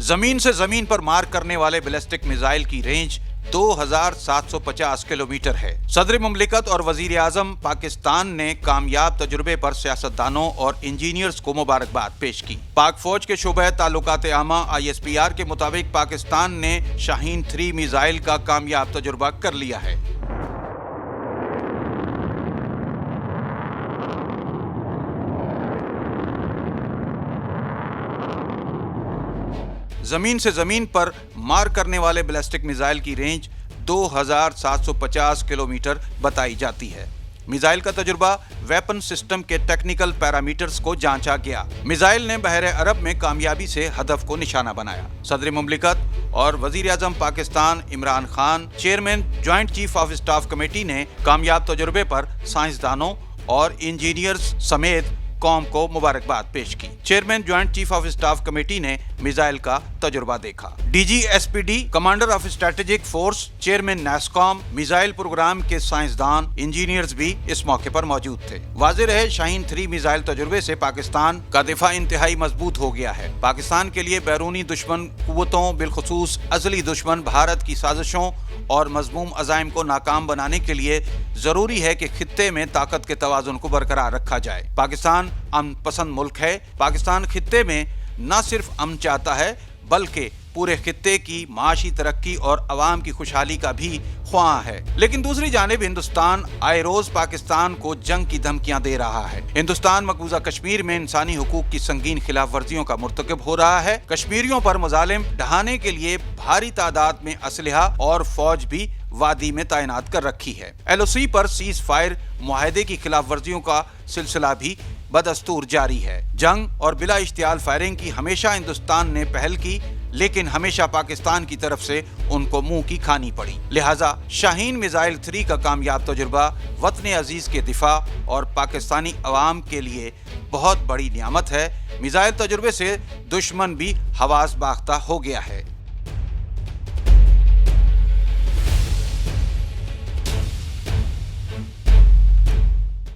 जमीन से जमीन पर मार करने वाले बैलिस्टिक मिसाइल की रेंज 2750 किलोमीटर है। सदर मुमलिकत और वजीर आजम पाकिस्तान ने कामयाब तजुर्बे पर सियासतदानों और इंजीनियर्स को मुबारकबाद पेश की। पाक फौज के शोबे ताल्लुकात आमा ISPR के मुताबिक पाकिस्तान ने शाहीन 3 मिसाइल का कामयाब तजुर्बा कर लिया है। जमीन से जमीन पर मार करने वाले बैलिस्टिक मिसाइल की रेंज 2750 किलोमीटर बताई जाती है। मिसाइल का तजुर्बा वेपन सिस्टम के टेक्निकल पैरामीटर्स को जांचा गया। मिसाइल ने बहरे अरब में कामयाबी से हदफ को निशाना बनाया। सदर मुमलिकत और वजीर आजम Pakistan Imran Khan, chairman joint chief of staff committee ने कामयाब तजुर्बे पर साइंसदानों और इंजीनियर्स समेत कौम को मुबारकबाद पेश की। Chairman joint chief of staff committee ने मिसाइल का तजुर्बा देखा। DG SPD, commander of strategic force, chairman NASSCOM, missile programme के साइंसदान, इंजीनियर्स भी इस मौके पर मौजूद थे। वाज़ेह रहे शाहीन 3 मिसाइल तजुर्बे से पाकिस्तान का दिफा इंतहाई मजबूत हो गया है। पाकिस्तान के लिए बैरूनी दुश्मन कुव्वतों, बिलखुसूस अजली दुश्मन भारत की साजिशों और मजमूम अज़ाइम को नाकाम बनाने के लिए जरूरी है कि खित्ते में ताकत के तवाज़ुन को बरकरार रखा जाए। पाकिस्तान अमन पसंद मुल्क है। पाकिस्तान खित्ते में न सिर्फ अमन चाहता है बल्कि पूरे खित्ते की माशी तरक्की और अवाम की खुशहाली का भी ख्वाह है। लेकिन दूसरी जानिब हिंदुस्तान आए रोज पाकिस्तान को जंग की धमकियां दे रहा है। हिंदुस्तान मकबूजा कश्मीर में इंसानी हुकूक की संगीन खिलाफ वर्जियों का मुर्तकब हो रहा है। कश्मीरियों पर मजालिम ढहाने के लिए भारी तादाद में असलहा और फौज भी वादी में तैनात कर रखी है। LOC पर सीज फायर मुआहदे की खिलाफ वर्जियों का सिलसिला भी बदस्तूर जारी है। जंग और बिला इश्तियाल फायरिंग की हमेशा हिंदुस्तान ने पहल की, लेकिन हमेशा पाकिस्तान की तरफ से उनको मुंह की खानी पड़ी। लिहाजा शाहीन मिसाइल 3 का कामयाब तजुर्बा वतन अजीज के दिफा और पाकिस्तानी अवाम के लिए बहुत बड़ी नियामत है। मिसाइल तजुर्बे से दुश्मन भी हवास बाख्ता हो गया है।